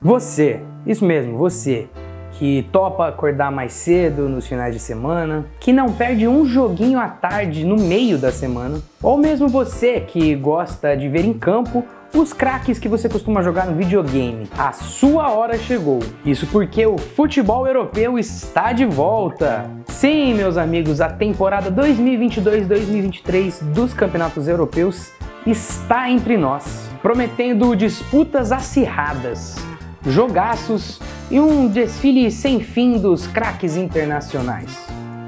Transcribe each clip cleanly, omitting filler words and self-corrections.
Você, isso mesmo, você, que topa acordar mais cedo nos finais de semana, que não perde um joguinho à tarde no meio da semana, ou mesmo você que gosta de ver em campo os craques que você costuma jogar no videogame. A sua hora chegou. Isso porque o futebol europeu está de volta. Sim, meus amigos, a temporada 2022-2023 dos campeonatos europeus está entre nós, prometendo disputas acirradas, jogaços e um desfile sem fim dos craques internacionais.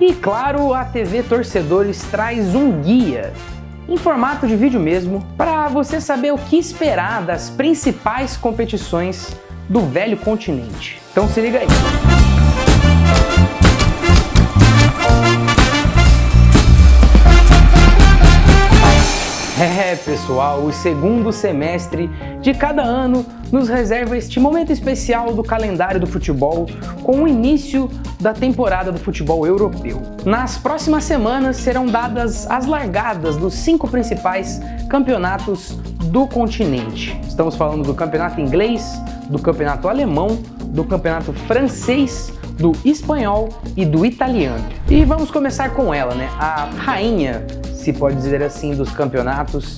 E claro, a TV Torcedores traz um guia, em formato de vídeo mesmo, para você saber o que esperar das principais competições do velho continente. Então se liga aí! Pessoal, o segundo semestre de cada ano nos reserva este momento especial do calendário do futebol com o início da temporada do futebol europeu. Nas próximas semanas serão dadas as largadas dos 5 principais campeonatos do continente. Estamos falando do campeonato inglês, do campeonato alemão, do campeonato francês, do espanhol e do italiano. E vamos começar com ela, né? A rainha, se pode dizer assim, dos campeonatos,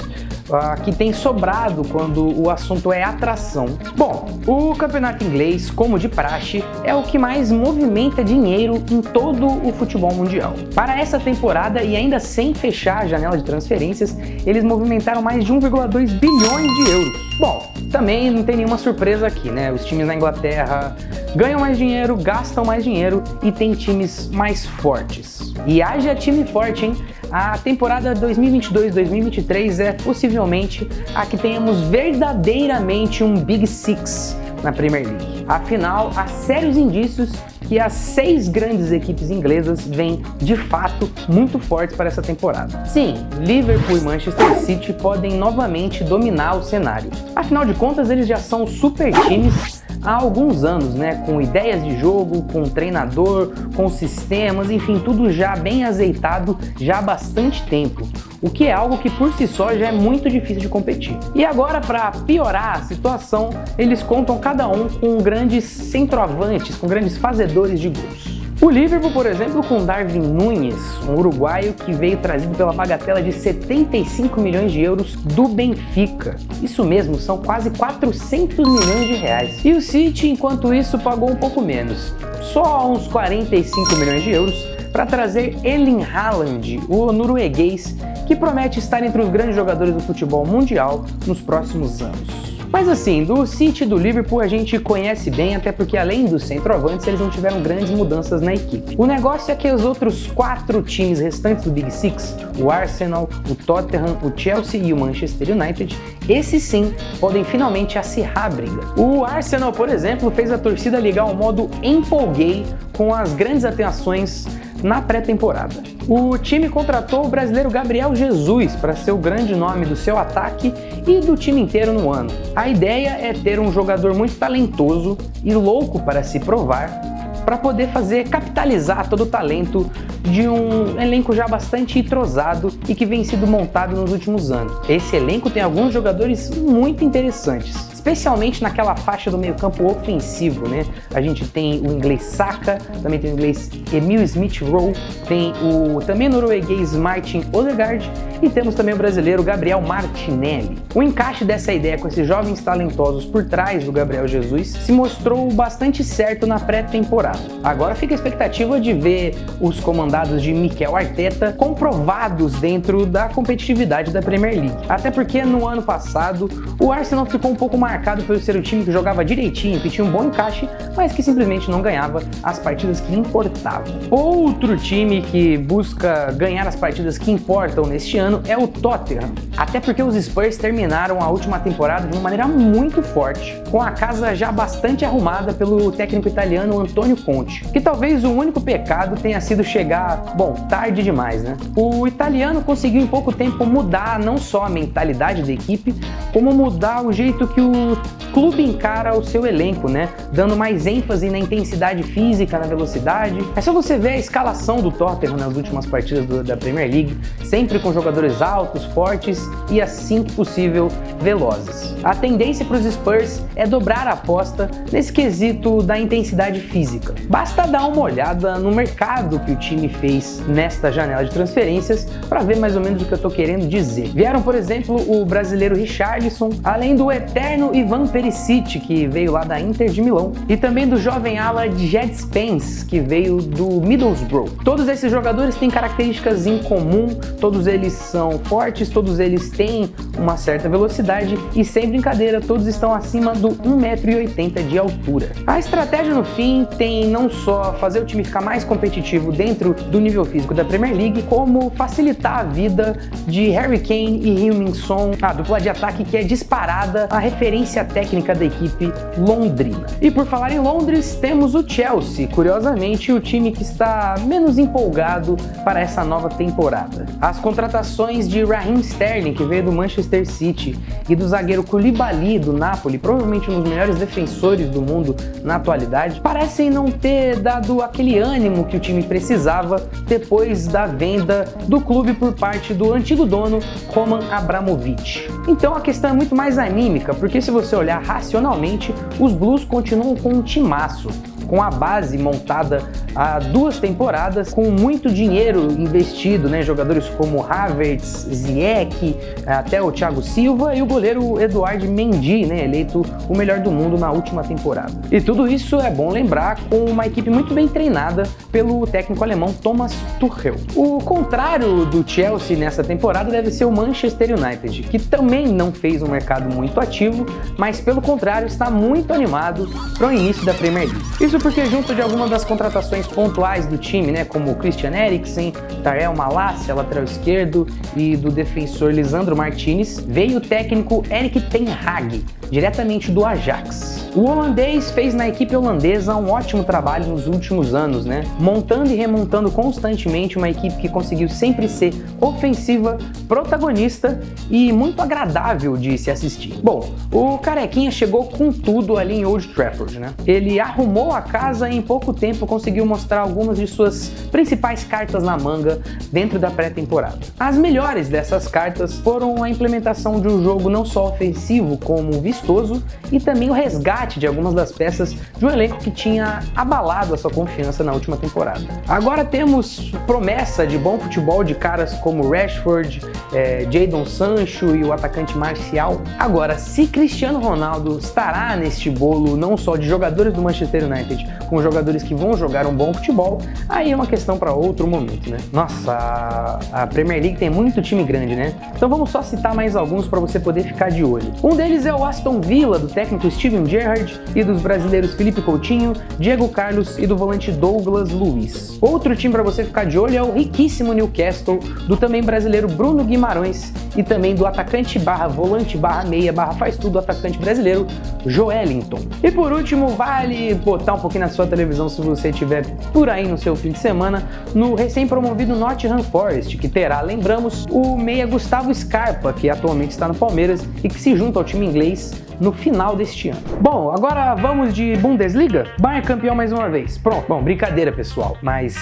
que tem sobrado quando o assunto é atração. Bom, o campeonato inglês, como de praxe, é o que mais movimenta dinheiro em todo o futebol mundial. Para essa temporada, e ainda sem fechar a janela de transferências, eles movimentaram mais de 1,2 bilhões de euros. Bom, também não tem nenhuma surpresa aqui, né? Os times na Inglaterra ganham mais dinheiro, gastam mais dinheiro e tem times mais fortes. E haja time forte, hein? A temporada 2022-2023 é possivelmente a que tenhamos verdadeiramente um Big Six na Premier League. Afinal, há sérios indícios que as 6 grandes equipes inglesas vêm, de fato, muito fortes para essa temporada. Sim, Liverpool e Manchester City podem novamente dominar o cenário. Afinal de contas, eles já são super times há alguns anos, né? Com ideias de jogo, com treinador, com sistemas, enfim, tudo já bem azeitado já há bastante tempo. O que é algo que por si só já é muito difícil de competir. E agora, para piorar a situação, eles contam cada um com grandes centroavantes, com grandes fazedores de gols. O Liverpool, por exemplo, com Darwin Núñez, um uruguaio que veio trazido pela bagatela de 75 milhões de euros do Benfica. Isso mesmo, são quase 400 milhões de reais. E o City, enquanto isso, pagou um pouco menos, só uns 45 milhões de euros, para trazer Erling Haaland, o norueguês, que promete estar entre os grandes jogadores do futebol mundial nos próximos anos. Mas assim, do City e do Liverpool a gente conhece bem, até porque além dos centroavantes eles não tiveram grandes mudanças na equipe. O negócio é que os outros 4 times restantes do Big Six, o Arsenal, o Tottenham, o Chelsea e o Manchester United, esses sim podem finalmente acirrar a briga. O Arsenal, por exemplo, fez a torcida ligar o modo empolguei com as grandes atuações na pré-temporada. O time contratou o brasileiro Gabriel Jesus para ser o grande nome do seu ataque e do time inteiro no ano. A ideia é ter um jogador muito talentoso e louco para se provar, para poder capitalizar todo o talento de um elenco já bastante entrosado e que vem sido montado nos últimos anos. Esse elenco tem alguns jogadores muito interessantes, especialmente naquela faixa do meio-campo ofensivo, né? A gente tem o inglês Saka, também tem o inglês Emil Smith-Rowe, tem o também norueguês Martin Odegaard e temos também o brasileiro Gabriel Martinelli. O encaixe dessa ideia com esses jovens talentosos por trás do Gabriel Jesus se mostrou bastante certo na pré-temporada. Agora fica a expectativa de ver os comandados de Mikel Arteta comprovados dentro da competitividade da Premier League. Até porque no ano passado o Arsenal ficou um pouco marcado por ser o time que jogava direitinho, que tinha um bom encaixe, mas que simplesmente não ganhava as partidas que importavam. Outro time que busca ganhar as partidas que importam neste ano é o Tottenham. Até porque os Spurs terminaram a última temporada de uma maneira muito forte, com a casa já bastante arrumada pelo técnico italiano Antonio Conte, que talvez o único pecado tenha sido chegar, bom, tarde demais, né? O italiano conseguiu em pouco tempo mudar não só a mentalidade da equipe, como mudar o jeito que o clube encara o seu elenco, né? Dando mais ênfase na intensidade física, na velocidade. É só você ver a escalação do Tottenham nas últimas partidas da Premier League, sempre com jogadores altos, fortes e, assim que possível, velozes. A tendência para os Spurs é dobrar a aposta nesse quesito da intensidade física. Basta dar uma olhada no mercado que o time fez nesta janela de transferências para ver mais ou menos o que eu tô querendo dizer. Vieram, por exemplo, o brasileiro Richarlison, além do eterno Ivan Perisic, que veio lá da Inter de Milão, e também do jovem ala Jed Spence, que veio do Middlesbrough. Todos esses jogadores têm características em comum, todos eles são fortes, todos eles têm uma certa velocidade e, sem brincadeira, todos estão acima do 1,80 m de altura. A estratégia, no fim, tem não só fazer o time ficar mais competitivo dentro do nível físico da Premier League, como facilitar a vida de Harry Kane e Heung-min Son, a dupla de ataque que é disparada a referência técnica da equipe londrina. E por falar em Londres, temos o Chelsea, curiosamente o time que está menos empolgado para essa nova temporada. As contratações de Raheem Sterling, que veio do Manchester City, e do zagueiro Koulibaly, do Napoli, provavelmente um dos melhores defensores do mundo na atualidade, parecem não ter dado aquele ânimo que o time precisava depois da venda do clube por parte do antigo dono, Roman Abramovich. Então a questão é muito mais anímica, porque se você olhar racionalmente, os Blues continuam com um timaço, com a base montada há 2 temporadas, com muito dinheiro investido, né? Jogadores como Havertz, Ziyech, até o Thiago Silva e o goleiro Eduard Mendy, né? Eleito o melhor do mundo na última temporada. E tudo isso é bom lembrar com uma equipe muito bem treinada pelo técnico alemão Thomas Tuchel. O contrário do Chelsea nessa temporada deve ser o Manchester United, que também não fez um mercado muito ativo, mas pelo contrário está muito animado para o início da Premier League. Isso porque junto de algumas das contratações pontuais do time, né, como o Christian Eriksen, Tyrell Malacia, lateral esquerdo, e do defensor Lisandro Martinez, veio o técnico Erik ten Hag, diretamente do Ajax. O holandês fez na equipe holandesa um ótimo trabalho nos últimos anos, né? Montando e remontando constantemente uma equipe que conseguiu sempre ser ofensiva, protagonista e muito agradável de se assistir. Bom, o Carequinha chegou com tudo ali em Old Trafford, né? Ele arrumou a casa e em pouco tempo conseguiu mostrar algumas de suas principais cartas na manga dentro da pré-temporada. As melhores dessas cartas foram a implementação de um jogo não só ofensivo como vistoso e também o resgate de algumas das peças de um elenco que tinha abalado a sua confiança na última temporada. Agora temos promessa de bom futebol de caras como Rashford, Jadon Sancho e o atacante Martial. Agora, se Cristiano Ronaldo estará neste bolo não só de jogadores do Manchester United, com jogadores que vão jogar um bom futebol, aí é uma questão para outro momento, né? Nossa, a Premier League tem muito time grande, né? Então vamos só citar mais alguns para você poder ficar de olho. Um deles é o Aston Villa, do técnico Steven Gerrard, e dos brasileiros Felipe Coutinho, Diego Carlos e do volante Douglas Luiz. Outro time para você ficar de olho é o riquíssimo Newcastle, do também brasileiro Bruno Guimarães e também do atacante barra volante barra meia barra faz tudo atacante brasileiro Joelinton. E por último, vale botar um pouquinho na sua televisão se você estiver por aí no seu fim de semana, no recém-promovido Nottingham Forest, que terá, lembramos, o meia Gustavo Scarpa, que atualmente está no Palmeiras e que se junta ao time inglês no final deste ano. Bom, agora vamos de Bundesliga? Bayern campeão mais uma vez. Pronto. Bom, brincadeira, pessoal, mas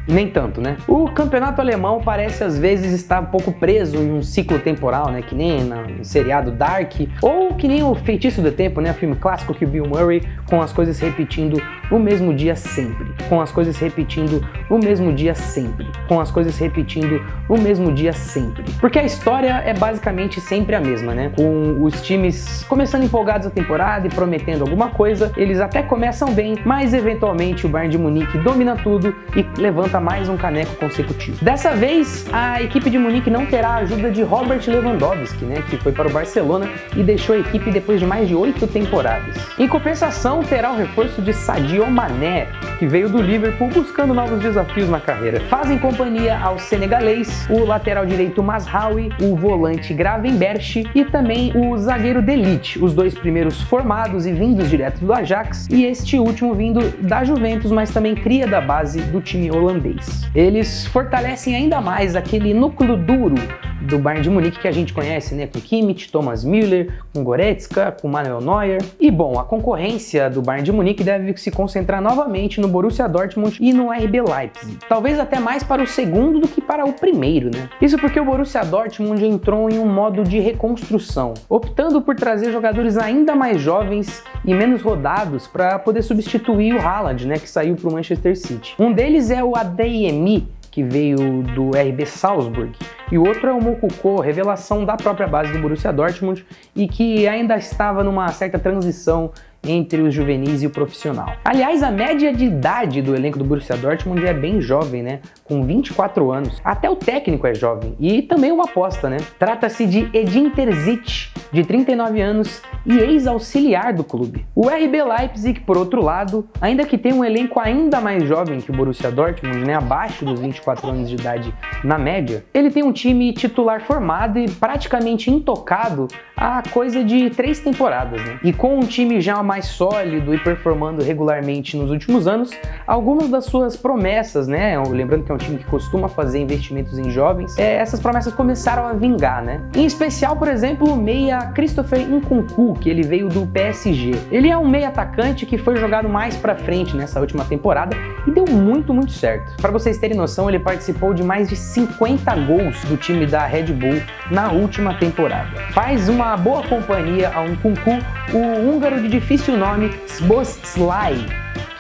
nem tanto, né? O campeonato alemão parece às vezes estar um pouco preso em um ciclo temporal, né? Que nem no seriado Dark, ou que nem o Feitiço do Tempo, né? O filme clássico que o Bill Murray, com as coisas repetindo o mesmo dia sempre. Com as coisas repetindo o mesmo dia sempre. Com as coisas repetindo o mesmo dia sempre. Porque a história é basicamente sempre a mesma, né? Com os times começando empolgados a temporada e prometendo alguma coisa, eles até começam bem, mas eventualmente o Bayern de Munique domina tudo e levanta mais um caneco consecutivo. Dessa vez, a equipe de Munique não terá a ajuda de Robert Lewandowski, né, que foi para o Barcelona e deixou a equipe depois de mais de 8 temporadas. Em compensação, terá o reforço de Sadio Mané, que veio do Liverpool buscando novos desafios na carreira. Fazem companhia ao senegalês, o lateral direito Mazraoui, o volante Gravenberch e também o zagueiro De Ligt, os dois primeiros formados e vindos direto do Ajax e este último vindo da Juventus, mas também cria da base do time holandês. Eles fortalecem ainda mais aquele núcleo duro do Bayern de Munique que a gente conhece, né, com Kimmich, Thomas Müller, com Goretzka, com Manuel Neuer. E bom, a concorrência do Bayern de Munique deve se concentrar novamente no Borussia Dortmund e no RB Leipzig. Talvez até mais para o segundo do que para o primeiro, né? Isso porque o Borussia Dortmund entrou em um modo de reconstrução, optando por trazer jogadores ainda mais jovens e menos rodados para poder substituir o Haaland, né, que saiu para o Manchester City. Um deles é o Adeyemi, que veio do RB Salzburg, e o outro é o Moukoko, revelação da própria base do Borussia Dortmund e que ainda estava numa certa transição entre os juvenis e o profissional. Aliás, a média de idade do elenco do Borussia Dortmund é bem jovem, né? Com 24 anos. Até o técnico é jovem e também uma aposta, né? Trata-se de Edin Terzic, de 39 anos e ex-auxiliar do clube. O RB Leipzig, por outro lado, ainda que tenha um elenco ainda mais jovem que o Borussia Dortmund, né? Abaixo dos 24 anos de idade na média, ele tem um time titular formado e praticamente intocado há coisa de 3 temporadas, né? E com um time já mais sólido e performando regularmente nos últimos anos, algumas das suas promessas, né, lembrando que é um time que costuma fazer investimentos em jovens, essas promessas começaram a vingar, né? Em especial, por exemplo, o meia Christopher Nkunku, que ele veio do PSG. Ele é um meia atacante que foi jogado mais pra frente nessa última temporada e deu muito certo. Para vocês terem noção, ele participou de mais de 50 gols do time da Red Bull na última temporada. Faz uma boa companhia ao Nkunku o húngaro de difícil nome Szoboszlai,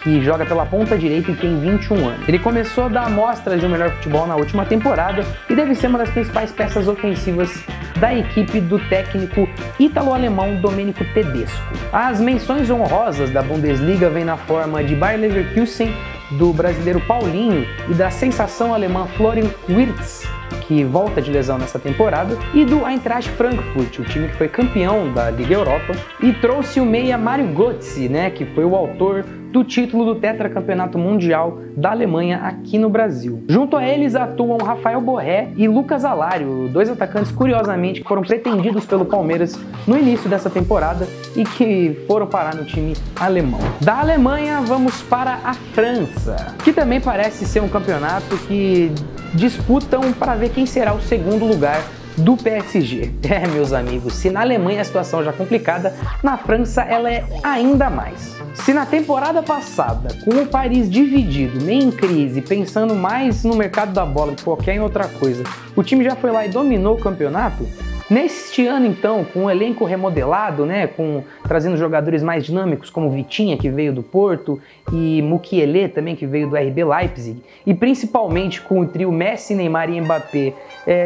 que joga pela ponta direita e tem 21 anos. Ele começou a dar amostras de um melhor futebol na última temporada e deve ser uma das principais peças ofensivas da equipe do técnico ítalo-alemão Domenico Tedesco. As menções honrosas da Bundesliga vêm na forma de Bayer Leverkusen, do brasileiro Paulinho e da sensação alemã Florian Wirtz, que volta de lesão nessa temporada, e do Eintracht Frankfurt, o time que foi campeão da Liga Europa, e trouxe o meia Mario Götze, né, que foi o autor do título do tetracampeonato mundial da Alemanha aqui no Brasil. Junto a eles atuam Rafael Borré e Lucas Alario, dois atacantes curiosamente que foram pretendidos pelo Palmeiras no início dessa temporada e que foram parar no time alemão. Da Alemanha vamos para a França, que também parece ser um campeonato que disputam para ver quem será o segundo lugar do PSG. Meus amigos, se na Alemanha a situação já é complicada, na França ela é ainda mais. Se na temporada passada, com o Paris dividido, meio em crise, pensando mais no mercado da bola do que qualquer outra coisa, o time já foi lá e dominou o campeonato, neste ano, então, com o elenco remodelado, né, trazendo jogadores mais dinâmicos como Vitinha, que veio do Porto, e Mukiele também, que veio do RB Leipzig, e principalmente com o trio Messi, Neymar e Mbappé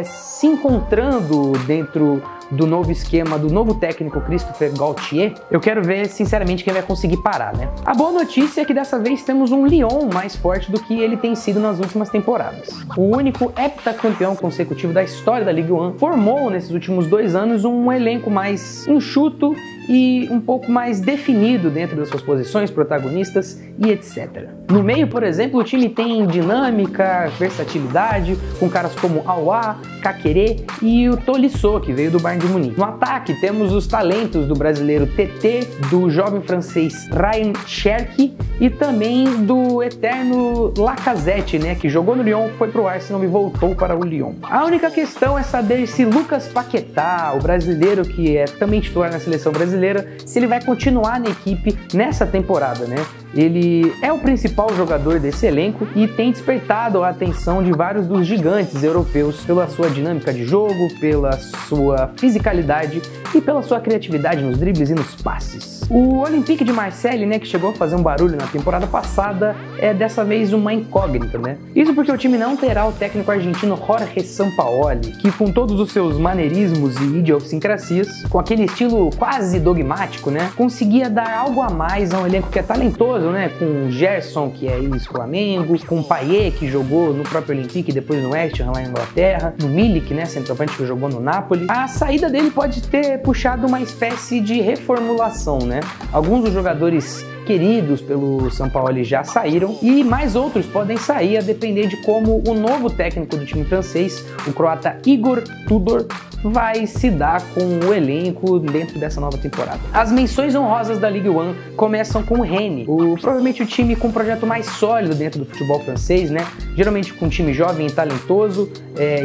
se encontrando dentro do novo esquema do novo técnico Christopher Galtier, eu quero ver sinceramente quem vai conseguir parar, né? A boa notícia é que dessa vez temos um Lyon mais forte do que ele tem sido nas últimas temporadas. O único heptacampeão consecutivo da história da Ligue 1 formou nesses últimos 2 anos um elenco mais enxuto e um pouco mais definido dentro das suas posições, protagonistas e etc. No meio, por exemplo, o time tem dinâmica, versatilidade, com caras como Aouar, Caqueret e o Tolisso, que veio do Bayern de Munique. No ataque, temos os talentos do brasileiro TT, do jovem francês Ryan Cherki e também do eterno Lacazette, né, que jogou no Lyon, foi pro Arsenal e voltou para o Lyon. A única questão é saber se Lucas Paquetá, o brasileiro que é também titular na seleção brasileira, se ele vai continuar na equipe nessa temporada, né? Ele é o principal jogador desse elenco e tem despertado a atenção de vários dos gigantes europeus pela sua dinâmica de jogo, pela sua fisicalidade e pela sua criatividade nos dribles e nos passes. O Olympique de Marseille, né, que chegou a fazer um barulho na temporada passada, é dessa vez uma incógnita, né? Isso porque o time não terá o técnico argentino Jorge Sampaoli, que com todos os seus maneirismos e idiosincrasias, com aquele estilo quase dogmático, né, conseguia dar algo a mais a um elenco que é talentoso, né, com o Gerson, que é ex-Flamengo, com o Payet, que jogou no próprio Olympique e depois no West Ham lá na Inglaterra, no Milik, né, centroavante que jogou no Napoli. A saída dele pode ter puxado uma espécie de reformulação, né? Alguns dos jogadores queridos pelo Sampaoli já saíram e mais outros podem sair a depender de como o novo técnico do time francês, o croata Igor Tudor, vai se dar com o elenco dentro dessa nova temporada. As menções honrosas da Ligue 1 começam com o Rennes, provavelmente o time com um projeto mais sólido dentro do futebol francês, né? Geralmente com um time jovem e talentoso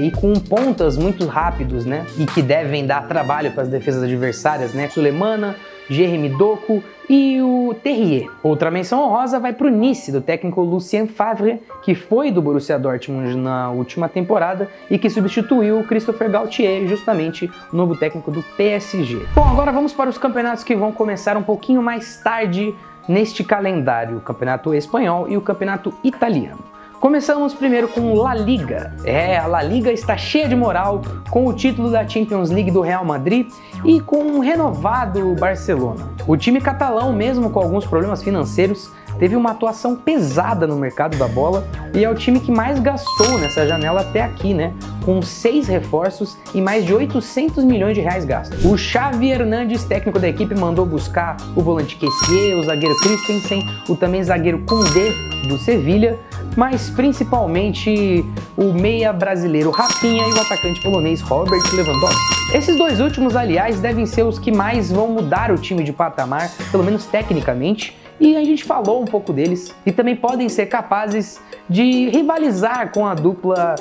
e com pontas muito rápidos, né? E que devem dar trabalho para as defesas adversárias, né? Sulemana, Jérémy Doku e o Terrier. Outra menção honrosa vai para o Nice, do técnico Lucien Favre, que foi do Borussia Dortmund na última temporada e que substituiu o Christopher Galtier, justamente o novo técnico do PSG. Bom, agora vamos para os campeonatos que vão começar um pouquinho mais tarde neste calendário, o campeonato espanhol e o campeonato italiano. Começamos primeiro com La Liga. A La Liga está cheia de moral com o título da Champions League do Real Madrid e com um renovado Barcelona. O time catalão, mesmo com alguns problemas financeiros, teve uma atuação pesada no mercado da bola e é o time que mais gastou nessa janela até aqui, né? Com 6 reforços e mais de 800 milhões de reais gastos. O Xavi Hernandes, técnico da equipe, mandou buscar o volante Kessié, o zagueiro Christensen, o também zagueiro Koundé do Sevilha, mas principalmente o meia brasileiro Rafinha e o atacante polonês Robert Lewandowski. Esses dois últimos, aliás, devem ser os que mais vão mudar o time de patamar, pelo menos tecnicamente, e a gente falou um pouco deles, e também podem ser capazes de rivalizar com a dupla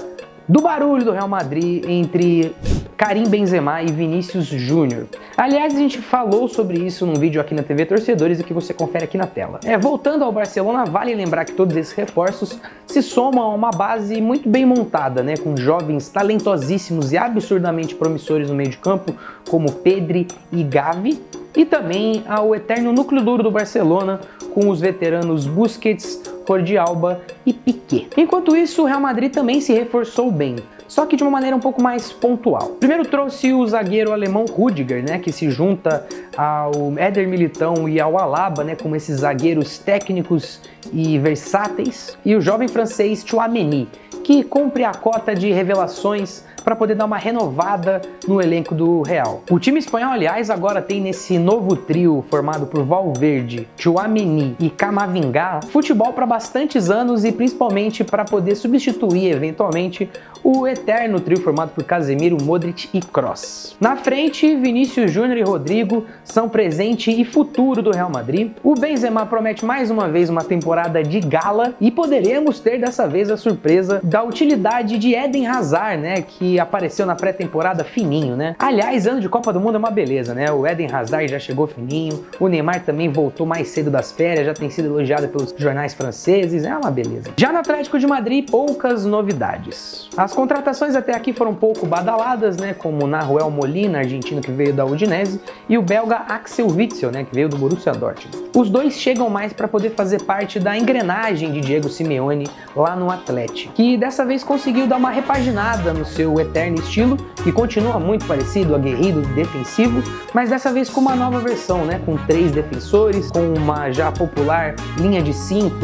do barulho do Real Madrid entre Karim Benzema e Vinícius Júnior. Aliás, a gente falou sobre isso num vídeo aqui na TV Torcedores e que você confere aqui na tela. Voltando ao Barcelona, vale lembrar que todos esses reforços se somam a uma base muito bem montada, né, com jovens talentosíssimos e absurdamente promissores no meio de campo, como Pedri e Gavi, e também ao eterno núcleo duro do Barcelona, com os veteranos Busquets, Jordi Alba e Piqué. Enquanto isso, o Real Madrid também se reforçou bem, só que de uma maneira um pouco mais pontual. Primeiro trouxe o zagueiro alemão Rüdiger, né, que se junta ao Éder Militão e ao Alaba, né, como esses zagueiros técnicos e versáteis, e o jovem francês Tchouaméni, que cumpre a cota de revelações para poder dar uma renovada no elenco do Real. O time espanhol, aliás, agora tem nesse novo trio formado por Valverde, Tchouaméni e Camavinga futebol para bastantes anos e principalmente para poder substituir eventualmente o eterno trio formado por Casemiro, Modric e Kroos. Na frente, Vinícius Júnior e Rodrigo são presente e futuro do Real Madrid. O Benzema promete mais uma vez uma temporada de gala e poderemos ter dessa vez a surpresa da utilidade de Eden Hazard, né, que apareceu na pré-temporada fininho, né? Aliás, ano de Copa do Mundo é uma beleza, né? O Eden Hazard já chegou fininho, o Neymar também voltou mais cedo das férias, já tem sido elogiado pelos jornais franceses, é uma beleza. Já no Atlético de Madrid, poucas novidades. As contratações até aqui foram um pouco badaladas, né? Como o Nahuel Molina, argentino que veio da Udinese, e o belga Axel Witsel, né? Que veio do Borussia Dortmund. Os dois chegam mais para poder fazer parte da engrenagem de Diego Simeone lá no Atlético, que dessa vez conseguiu dar uma repaginada no seu eterno estilo, que continua muito parecido, aguerrido, defensivo, mas dessa vez com uma nova versão, né? Com 3 defensores, com uma já popular linha de 5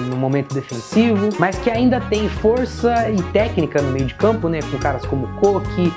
no momento defensivo, mas que ainda tem força e técnica no meio de campo, né? Com caras como Koke,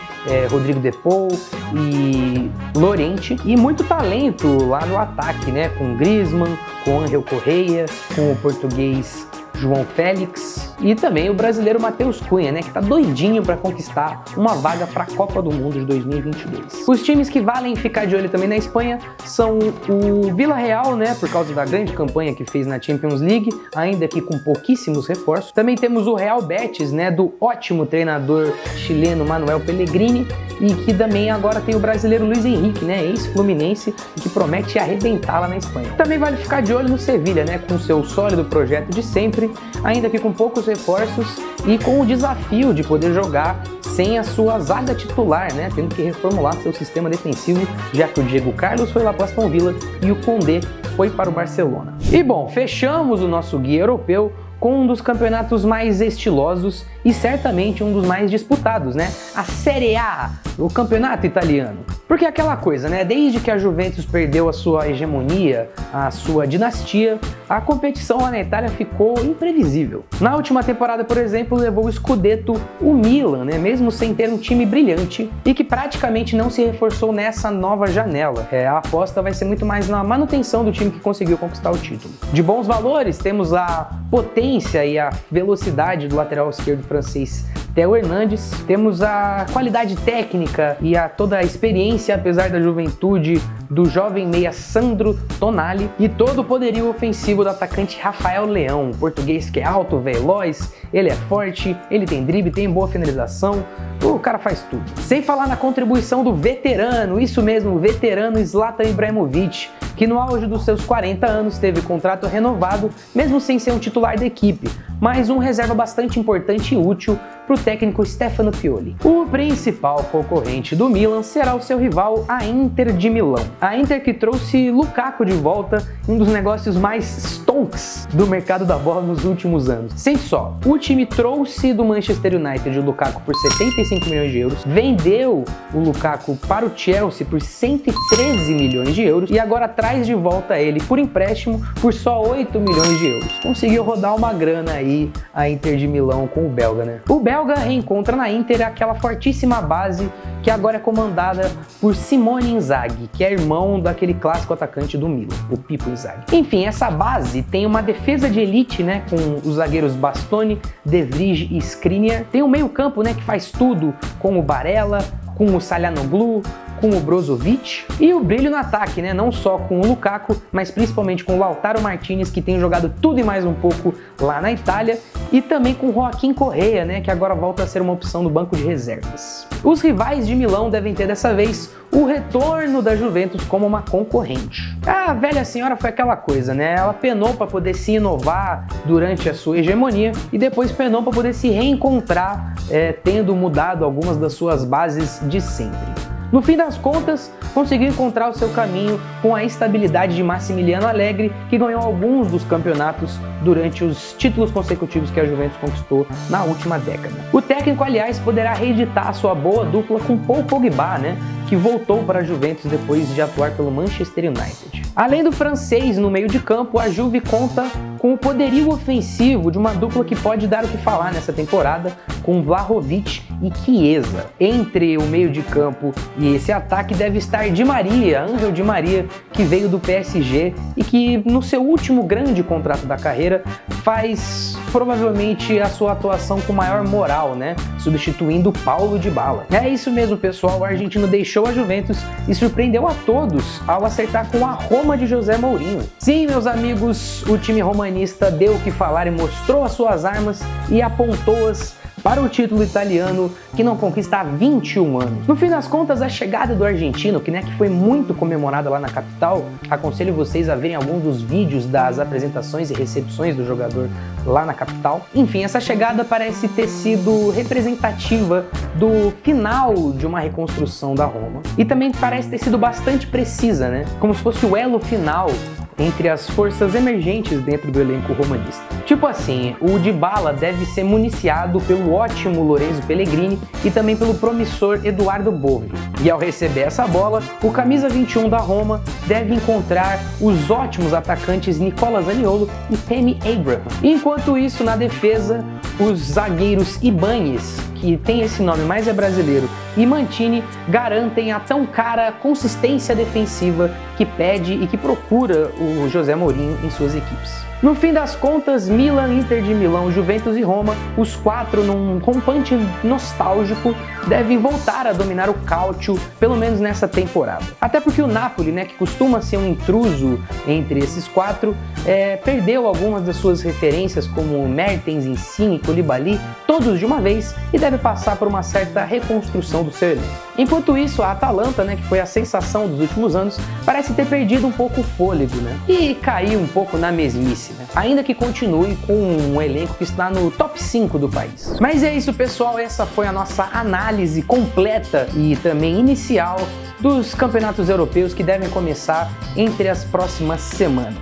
Rodrigo De Paul e Llorente, e muito talento lá no ataque, né? Com Griezmann, com Ángel Correia, com o português João Félix e também o brasileiro Matheus Cunha, né, que tá doidinho para conquistar uma vaga para a Copa do Mundo de 2022. Os times que valem ficar de olho também na Espanha são o Villarreal, né, por causa da grande campanha que fez na Champions League, ainda que com pouquíssimos reforços. Também temos o Real Betis, né, do ótimo treinador chileno Manuel Pellegrini, e que também agora tem o brasileiro Luiz Henrique, né, ex-fluminense, que promete arrebentar lá na Espanha. Também vale ficar de olho no Sevilha, né, com seu sólido projeto de sempre, ainda que com poucos reforços e com o desafio de poder jogar sem a sua zaga titular, né, tendo que reformular seu sistema defensivo, já que o Diego Carlos foi lá para o Aston Villa e o Koundé foi para o Barcelona. E bom, fechamos o nosso guia europeu com um dos campeonatos mais estilosos e certamente um dos mais disputados, né? A Série A, o campeonato italiano. Porque é aquela coisa, né? Desde que a Juventus perdeu a sua hegemonia, a sua dinastia, a competição lá na Itália ficou imprevisível. Na última temporada, por exemplo, levou o Scudetto o Milan, né? Mesmo sem ter um time brilhante e que praticamente não se reforçou nessa nova janela. A aposta vai ser muito mais na manutenção do time que conseguiu conquistar o título. De bons valores, temos a potência e a velocidade do lateral esquerdo francês Théo Hernandes, temos a qualidade técnica e toda a experiência, apesar da juventude, do jovem meia Sandro Tonali e todo o poderio ofensivo do atacante Rafael Leão, um português que é alto, veloz, ele é forte, ele tem drible, tem boa finalização, o cara faz tudo. Sem falar na contribuição do veterano, isso mesmo, o veterano Zlatan Ibrahimovic, que no auge dos seus 40 anos teve contrato renovado, mesmo sem ser um titular da equipe, mas um reserva bastante importante e útil para o técnico Stefano Pioli. O principal concorrente do Milan será o seu rival, a Inter de Milão. A Inter que trouxe Lukaku de volta, um dos negócios mais stonks do mercado da bola nos últimos anos. Sente só, o time trouxe do Manchester United o Lukaku por 75 milhões de euros, vendeu o Lukaku para o Chelsea por 113 milhões de euros e agora traz de volta ele por empréstimo por só 8 milhões de euros. Conseguiu rodar uma grana aí a Inter de Milão com o belga, né? O belga reencontra na Inter aquela fortíssima base que agora é comandada por Simone Inzaghi, que é irmão daquele clássico atacante do Milan, o Pippo Inzaghi. Enfim, essa base tem uma defesa de elite, né, com os zagueiros Bastoni, De Vrij e Skriniar. Tem um meio-campo, né, que faz tudo com o Barella, com o Çalhanoğlu, com o Brozovic e o brilho no ataque, né? Não só com o Lukaku, mas principalmente com o Lautaro Martinez, que tem jogado tudo e mais um pouco lá na Itália, e também com o Joaquim Correa, né? Que agora volta a ser uma opção no banco de reservas. Os rivais de Milão devem ter dessa vez o retorno da Juventus como uma concorrente. A velha senhora foi aquela coisa, né? Ela penou para poder se inovar durante a sua hegemonia e depois penou para poder se reencontrar, tendo mudado algumas das suas bases de sempre. No fim das contas, conseguiu encontrar o seu caminho com a estabilidade de Massimiliano Allegri, que ganhou alguns dos campeonatos durante os títulos consecutivos que a Juventus conquistou na última década. O técnico, aliás, poderá reeditar a sua boa dupla com Paul Pogba, né, que voltou para a Juventus depois de atuar pelo Manchester United. Além do francês no meio de campo, a Juve conta com o poderio ofensivo de uma dupla que pode dar o que falar nessa temporada, com Vlahovic e Chiesa. Entre o meio de campo e esse ataque deve estar Di Maria, Ángel Di Maria, que veio do PSG e que no seu último grande contrato da carreira faz provavelmente a sua atuação com maior moral, né? Substituindo Paulo Dybala. É isso mesmo, pessoal, o argentino deixou a Juventus e surpreendeu a todos ao acertar com a Roma de José Mourinho. Sim, meus amigos, o time romanista deu o que falar e mostrou as suas armas e apontou-as para o título italiano que não conquista há 21 anos. No fim das contas, a chegada do argentino, que foi muito comemorada lá na capital, aconselho vocês a verem alguns dos vídeos das apresentações e recepções do jogador lá na capital. Enfim, essa chegada parece ter sido representativa do final de uma reconstrução da Roma e também parece ter sido bastante precisa, né? Como se fosse o elo final entre as forças emergentes dentro do elenco romanista. Tipo assim, o Dybala deve ser municiado pelo ótimo Lorenzo Pellegrini e também pelo promissor Eduardo Bove. E ao receber essa bola, o camisa 21 da Roma deve encontrar os ótimos atacantes Nicola Zaniolo e Tammy Abraham. Enquanto isso, na defesa, os zagueiros Ibáñez, que tem esse nome, mas é brasileiro, e Mantini garantem a tão cara consistência defensiva que pede e que procura o José Mourinho em suas equipes. No fim das contas, Milan, Inter de Milão, Juventus e Roma, os quatro num rompante nostálgico, devem voltar a dominar o Calcio, pelo menos nessa temporada. Até porque o Napoli, que costuma ser um intruso entre esses quatro, perdeu algumas das suas referências como Mertens, Insigne, Koulibaly, todos de uma vez, e deve passar por uma certa reconstrução do seu elenco. Enquanto isso, a Atalanta, né, que foi a sensação dos últimos anos, parece ter perdido um pouco o fôlego, né, e caiu um pouco na mesmice, né, ainda que continue com um elenco que está no top 5 do país. Mas é isso, pessoal, essa foi a nossa análise completa e também inicial dos campeonatos europeus que devem começar entre as próximas semanas.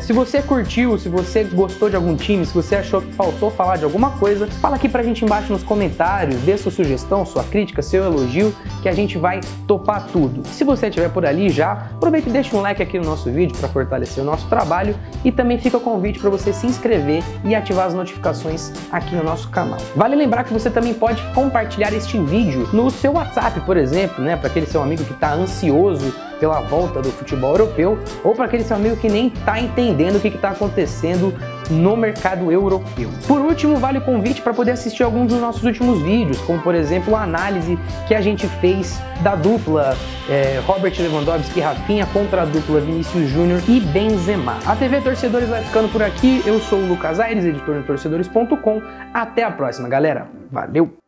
Se você curtiu, se você gostou de algum time, se você achou que faltou falar de alguma coisa, fala aqui pra gente embaixo nos comentários, dê sua sugestão, sua crítica, seu elogio, que a gente vai topar tudo. Se você estiver por ali já, aproveita e deixa um like aqui no nosso vídeo para fortalecer o nosso trabalho e também fica o convite para você se inscrever e ativar as notificações aqui no nosso canal. Vale lembrar que você também pode compartilhar este vídeo no seu WhatsApp, por exemplo, né, para aquele seu amigo que está ansioso pela volta do futebol europeu, ou para aquele seu amigo que nem está entendendo o que está acontecendo no mercado europeu. Por último, vale o convite para poder assistir alguns dos nossos últimos vídeos, como por exemplo a análise que a gente fez da dupla Robert Lewandowski e Rafinha contra a dupla Vinícius Júnior e Benzema. A TV Torcedores vai ficando por aqui, eu sou o Lucas Aires, editor do torcedores.com. Até a próxima, galera. Valeu!